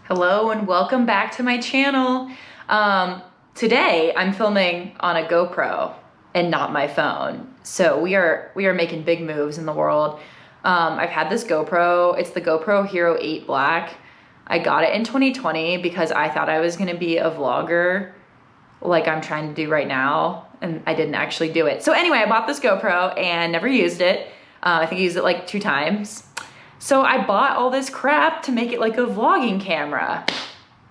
Hello and welcome back to my channel. Today I'm filming on a GoPro and not my phone. So we are making big moves in the world. I've had this GoPro. It's the GoPro Hero 8 Black. I got it in 2020 because I thought I was gonna be a vlogger like I'm trying to do right now, and I didn't actually do it. So anyway, I bought this GoPro and never used it. I think I used it like 2 times. So I bought all this crap to make it like a vlogging camera.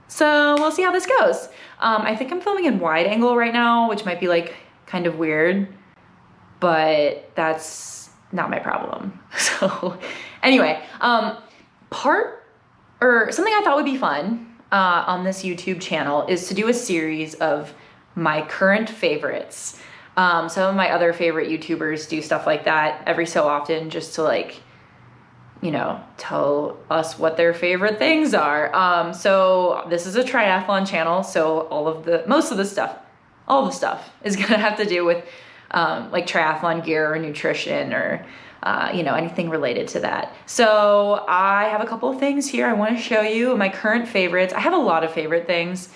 So we'll see how this goes. I think I'm filming in wide angle right now, which might be like kind of weird, but that's not my problem. So anyway, something I thought would be fun on this YouTube channel is to do a series of my current favorites. Some of my other favorite YouTubers do stuff like that every so often, just to like, you know, tell us what their favorite things are. So this is a triathlon channel, so most of the stuff, all the stuff is gonna have to do with like triathlon gear or nutrition or you know, anything related to that. So I have a couple of things here I want to show you, my current favorites. I have a lot of favorite things,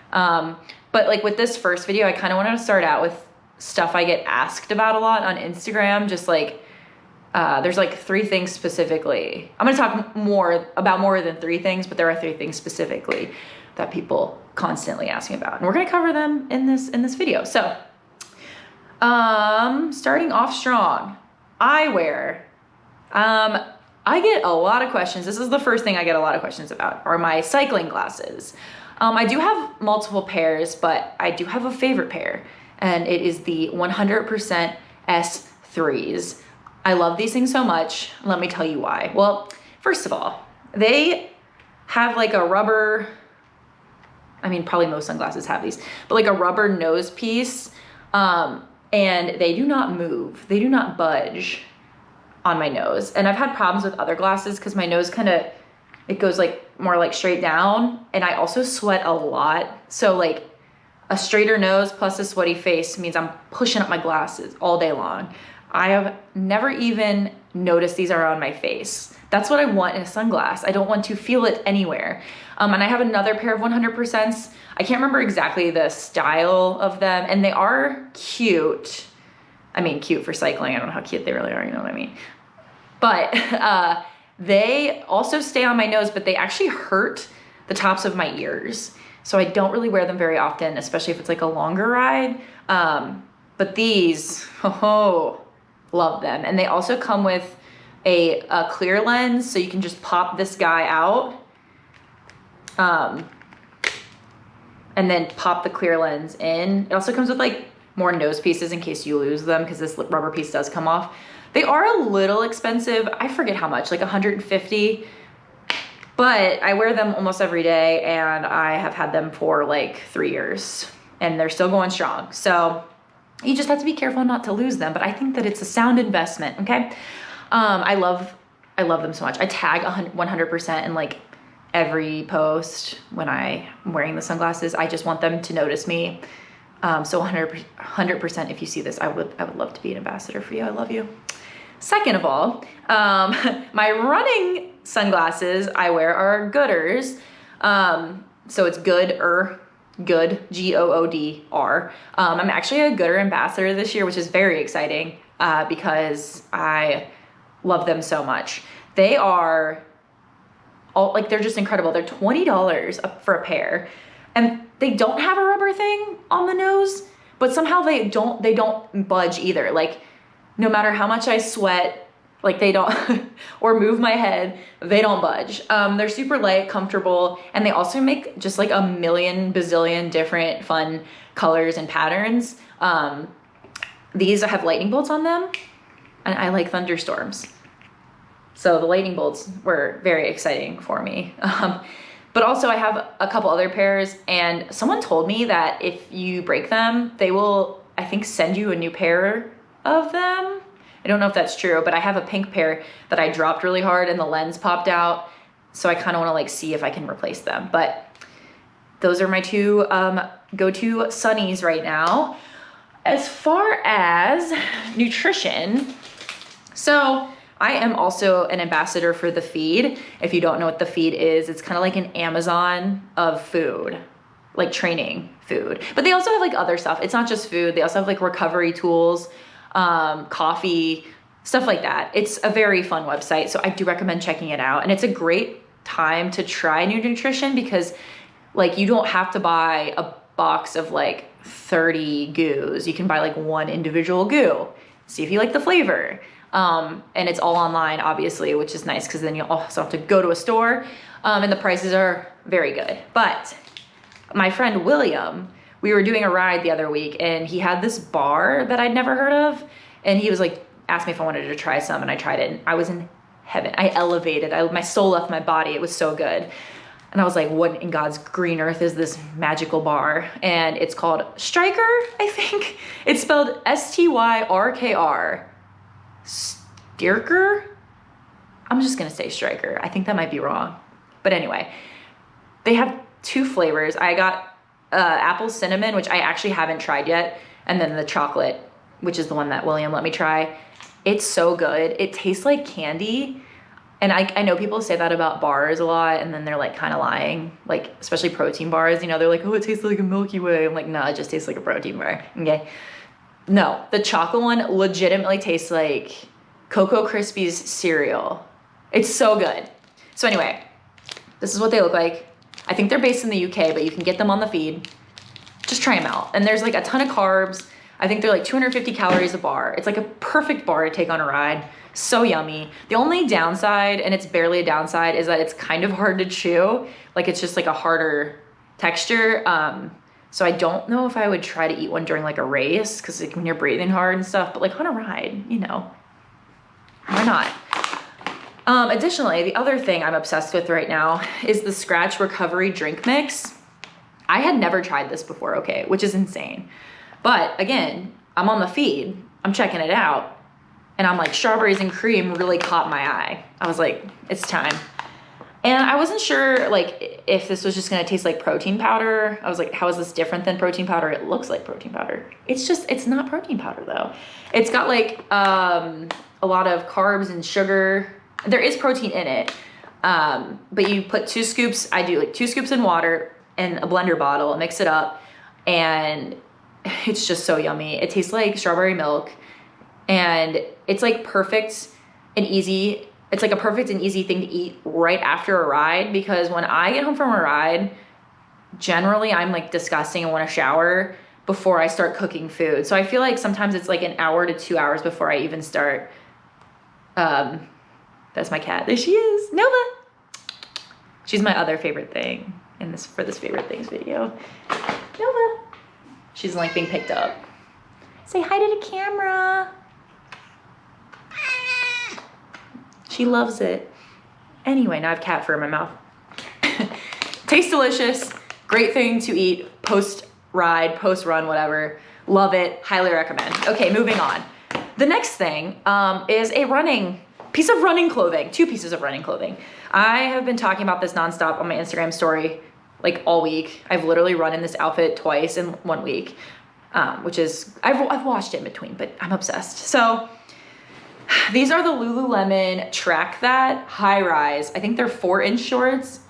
but like with this first video, I kind of wanted to start out with stuff I get asked about a lot on Instagram, just like there's like 3 things specifically. I'm gonna talk about more than 3 things, but there are 3 things specifically that people constantly ask me about, and we're gonna cover them in this video. So, starting off strong, eyewear. I get a lot of questions. This is the first thing I get a lot of questions about, are my cycling glasses. I do have multiple pairs, but I do have a favorite pair, and it is the 100% S3s. I love these things so much. Let me tell you why. Well, first of all, they have like a rubber, I mean, probably most sunglasses have these, but like a rubber nose piece, and they do not move. They do not budge on my nose. And I've had problems with other glasses because my nose it goes like more like straight down, and I also sweat a lot. So like a straighter nose plus a sweaty face means I'm pushing up my glasses all day long. I have never even noticed these are on my face. That's what I want in a sunglass. I don't want to feel it anywhere. And I have another pair of 100%s. I can't remember exactly the style of them, and they are cute. I mean, cute for cycling. I don't know how cute they really are, you know what I mean? But they also stay on my nose, but they actually hurt the tops of my ears. So I don't really wear them very often, especially if it's like a longer ride. But these, love them. And they also come with a clear lens, so you can just pop this guy out and then pop the clear lens in. It also comes with like more nose pieces in case you lose them, because this rubber piece does come off. They are a little expensive. I forget how much, like 150, but I wear them almost every day, and I have had them for like 3 years and they're still going strong. So you just have to be careful not to lose them, but I think that it's a sound investment, okay? I love them so much. I tag 100% in like every post when I'm wearing the sunglasses. I just want them to notice me. So 100%, if you see this, I would love to be an ambassador for you. I love you. Second of all, my running sunglasses I wear are Goodrs. So it's Good, G-O-O-D-R. I'm actually a Gooder ambassador this year, which is very exciting because I love them so much. They are they're just incredible. They're $20 for a pair, and they don't have a rubber thing on the nose, but somehow they don't budge either. Like no matter how much I sweat, like they don't, or move my head, they don't budge. They're super light, comfortable, and they also make just like a million bazillion different fun colors and patterns. These have lightning bolts on them, and I like thunderstorms. So the lightning bolts were very exciting for me. But also I have a couple other pairs, and someone told me that if you break them, they will, I think, send you a new pair of them. I don't know if that's true, but I have a pink pair that I dropped really hard and the lens popped out. So I kind of want to like see if I can replace them. But those are my 2 go-to sunnies right now. As far as nutrition, so I am also an ambassador for The Feed. If you don't know what The Feed is, it's kind of like an Amazon of food, like training food. But they also have like other stuff. It's not just food. They also have like recovery tools, coffee, stuff like that. It's a very fun website. So I do recommend checking it out. And it's a great time to try new nutrition because like you don't have to buy a box of like 30 goos. You can buy like one individual goo, see if you like the flavor. And it's all online, obviously, which is nice because then you also have to go to a store, and the prices are very good. But my friend William, we were doing a ride the other week and he had this bar that I'd never heard of. And he was like, asked me if I wanted to try some, and I tried it and I was in heaven. I elevated, my soul left my body. It was so good. And I was like, what in God's green earth is this magical bar? And it's called Stryker, I think. It's spelled S-T-Y-R-K-R. Styrker? I'm just gonna say Stryker. I think that might be wrong. But anyway, they have 2 flavors. I got apple cinnamon, which I actually haven't tried yet. And then the chocolate, which is the one that William let me try. It's so good. It tastes like candy. And I know people say that about bars a lot, and then they're like kind of lying, like especially protein bars, you know, they're like, oh, it tastes like a Milky Way. I'm like, no, it just tastes like a protein bar, okay? No, the chocolate one legitimately tastes like Cocoa Krispies cereal. It's so good. So anyway, this is what they look like. I think they're based in the UK, but you can get them on The Feed. Just try them out. And there's like a ton of carbs. I think they're like 250 calories a bar. It's like a perfect bar to take on a ride. So yummy. The only downside, and it's barely a downside, is that it's kind of hard to chew. Like it's just like a harder texture. So I don't know if I would try to eat one during like a race, because like when you're breathing hard and stuff, but like on a ride, you know, why not? Additionally, the other thing I'm obsessed with right now is the Scratch Recovery Drink Mix. I had never tried this before, okay, which is insane. But again, I'm on The Feed, I'm checking it out, and I'm like, strawberries and cream really caught my eye. I was like, it's time. And I wasn't sure like if this was just gonna taste like protein powder. I was like, how is this different than protein powder? It looks like protein powder. It's not protein powder though. It's got like a lot of carbs and sugar. There is protein in it, but you put 2 scoops, I do like 2 scoops in water in a blender bottle, mix it up, and it's just so yummy. It tastes like strawberry milk, and it's like perfect and easy. It's like a perfect and easy thing to eat right after a ride, because when I get home from a ride, generally I'm like disgusting and want to shower before I start cooking food. So I feel like sometimes it's like an hour to 2 hours before I even start. That's my cat. There she is, Nova. She's my other favorite thing in this, for this favorite things video. Nova. She's like being picked up. Say hi to the camera. She loves it. Anyway, now I have cat fur in my mouth. Tastes delicious. Great thing to eat post-ride, post-run, whatever. Love it. Highly recommend. Okay, moving on. The next thing is a piece of running clothing. 2 pieces of running clothing. I have been talking about this nonstop on my Instagram story like all week. I've literally run in this outfit twice in 1 week, which is, I've washed it in between, but I'm obsessed. So these are the Lululemon Track That High Rise. I think they're 4-inch shorts.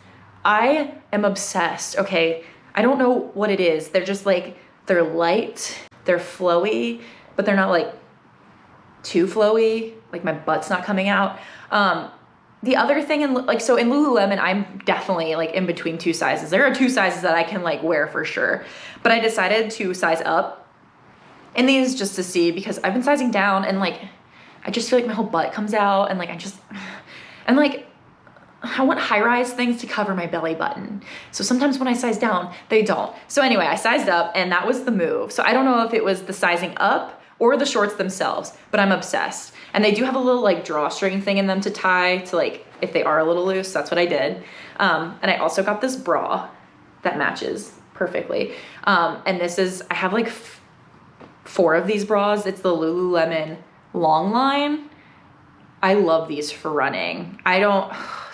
I am obsessed, okay? I don't know what it is. They're just like, they're light, they're flowy, but they're not like too flowy, like my butt's not coming out. The other thing in Lululemon, I'm definitely like in between 2 sizes. There are 2 sizes that I can like wear for sure, but I decided to size up in these just to see, because I've been sizing down and like, I just feel like my whole butt comes out, and like, I want high-rise things to cover my belly button. So sometimes when I size down, they don't. So anyway, I sized up and that was the move. So I don't know if it was the sizing up or the shorts themselves, but I'm obsessed. And they do have a little like drawstring thing in them to tie to like, if they are a little loose, that's what I did. And I also got this bra that matches perfectly. And this is, I have like 4 of these bras. It's the Lululemon Long Line. I love these for running.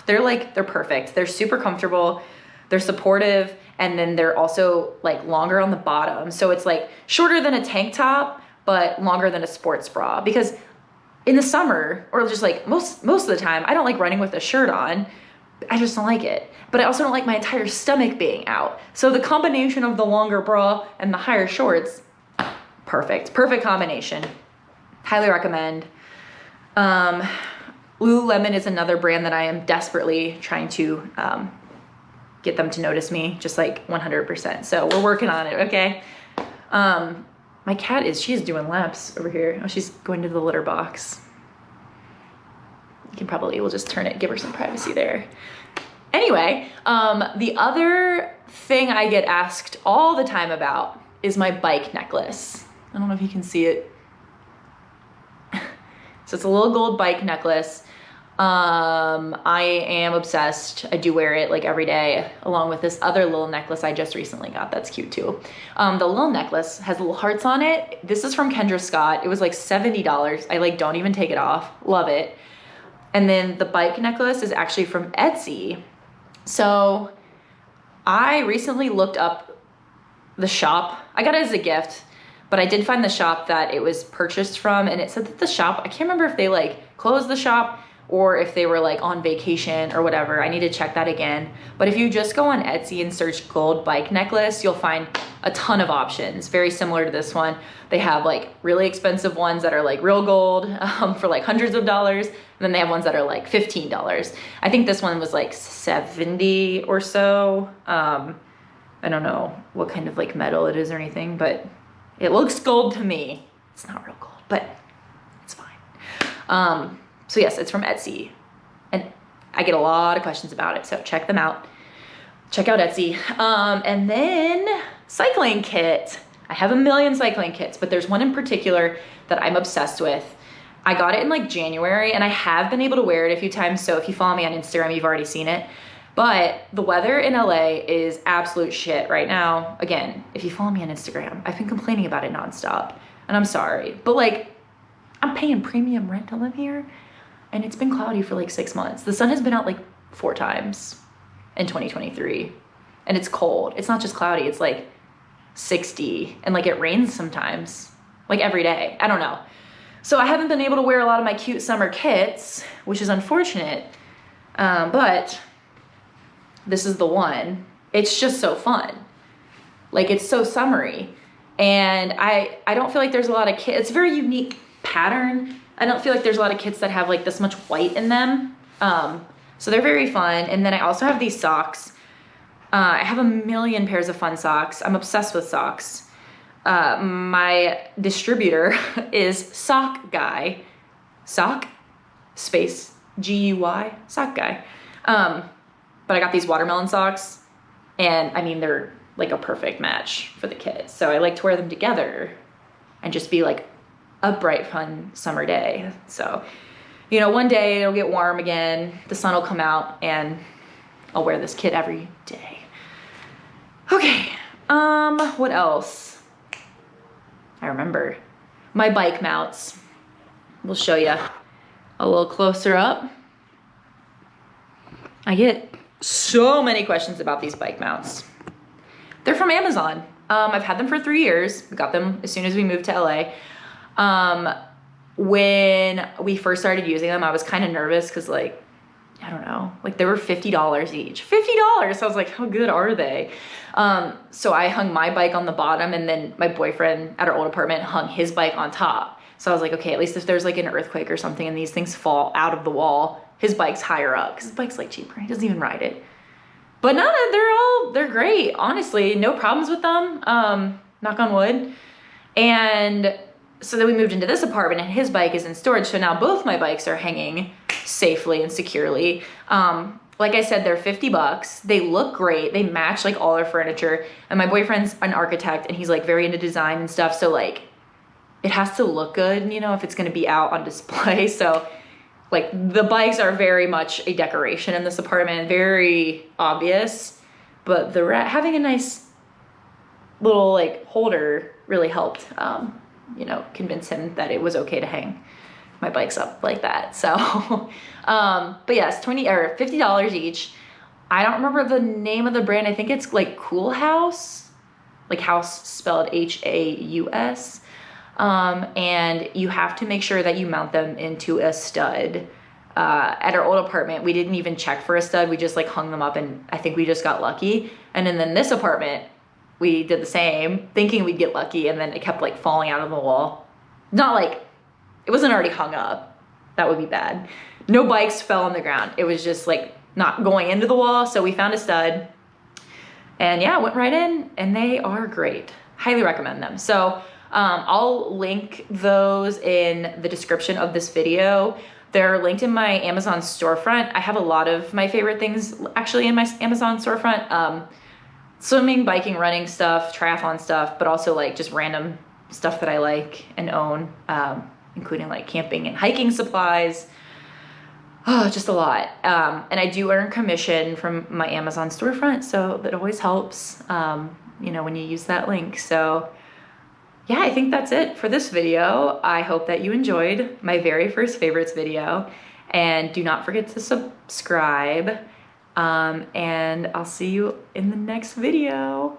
They're perfect. They're super comfortable. They're supportive. And then they're also like longer on the bottom. So it's like shorter than a tank top, but longer than a sports bra, because in the summer, or just like most of the time, I don't like running with a shirt on. I just don't like it. But I also don't like my entire stomach being out. So the combination of the longer bra and the higher shorts, perfect combination. Highly recommend. Lululemon is another brand that I am desperately trying to get them to notice me, just like 100%. So we're working on it, okay? My cat she's doing laps over here. Oh, she's going to the litter box. We'll just turn it, give her some privacy there. Anyway, the other thing I get asked all the time about is my bike necklace. I don't know if you can see it. So it's a little gold bike necklace. I am obsessed. I do wear it like every day, along with this other little necklace I just recently got. That's cute too. The little necklace has little hearts on it. This is from Kendra Scott. It was like $70. I like don't even take it off. Love it. And then the bike necklace is actually from Etsy. So I recently looked up the shop. I got it as a gift, but I did find the shop that it was purchased from, and it said that the shop, I can't remember if they like closed the shop or if they were like on vacation or whatever. I need to check that again. But if you just go on Etsy and search gold bike necklace, you'll find a ton of options, very similar to this one. They have like really expensive ones that are like real gold for like hundreds of dollars. And then they have ones that are like $15. I think this one was like 70 or so. I don't know what kind of like metal it is or anything, but it looks gold to me. It's not real gold, but it's fine. So yes, it's from Etsy, and I get a lot of questions about it. So check them out. Check out Etsy. And then cycling kit. I have a million cycling kits, but there's one in particular that I'm obsessed with. I got it in like January, and I have been able to wear it a few times. So if you follow me on Instagram, you've already seen it. But the weather in LA is absolute shit right now. Again, if you follow me on Instagram, I've been complaining about it nonstop, and I'm sorry. But like, I'm paying premium rent to live here, and it's been cloudy for like 6 months. The sun has been out like 4 times in 2023, and it's cold. It's not just cloudy, it's like 60, and like it rains sometimes, like every day. I don't know. So I haven't been able to wear a lot of my cute summer kits, which is unfortunate, but this is the one. It's just so fun. Like, it's so summery, and I don't feel like there's a lot of kits. It's a very unique pattern. I don't feel like there's a lot of kits that have like this much white in them. So they're very fun. And then I also have these socks. I have a million pairs of fun socks. I'm obsessed with socks. My distributor is Sock Guy. Sock space G-U-Y, Sock Guy. But I got these watermelon socks, and I mean, they're like a perfect match for the kids. So I like to wear them together and just be like a bright, fun summer day. So, you know, one day it'll get warm again, the sun will come out, and I'll wear this kit every day. Okay, what else? I remember my bike mounts. We'll show you a little closer up. I get so many questions about these bike mounts. They're from Amazon. I've had them for 3 years. We got them as soon as we moved to LA. When we first started using them, I was kind of nervous because, like, I don't know, like they were $50 each. $50! So I was like, how good are they? So I hung my bike on the bottom, and then my boyfriend at our old apartment hung his bike on top. So I was like, okay, at least if there's like an earthquake or something and these things fall out of the wall, his bike's higher up, because his bike's like cheaper. He doesn't even ride it. But no, they're great. Honestly, no problems with them. Knock on wood. And so then we moved into this apartment, and his bike is in storage. So now both my bikes are hanging safely and securely. Like I said, they're $50. They look great. They match like all our furniture. And my boyfriend's an architect, and he's like very into design and stuff. So like, it has to look good, you know, if it's going to be out on display. So like, the bikes are very much a decoration in this apartment, very obvious, but having a nice little like holder really helped, you know, convince him that it was okay to hang my bikes up like that. So, but yes, $20 or $50 each. I don't remember the name of the brand. I think it's like Cool House, like house spelled H-A-U-S. And you have to make sure that you mount them into a stud. At our old apartment, we didn't even check for a stud. We just like hung them up, and I think we just got lucky. And then this apartment, we did the same, thinking we'd get lucky, and then it kept like falling out of the wall. Not like, it wasn't already hung up. That would be bad. No bikes fell on the ground. It was just like not going into the wall. So we found a stud, and yeah, went right in, and they are great. Highly recommend them. So I'll link those in the description of this video. They're linked in my Amazon storefront. I have a lot of my favorite things actually in my Amazon storefront. Swimming, biking, running stuff, triathlon stuff, but also like just random stuff that I like and own, including like camping and hiking supplies. Oh, just a lot. And I do earn commission from my Amazon storefront, so that always helps, you know, when you use that link. So yeah, I think that's it for this video. I hope that you enjoyed my very first favorites video, and do not forget to subscribe, and I'll see you in the next video.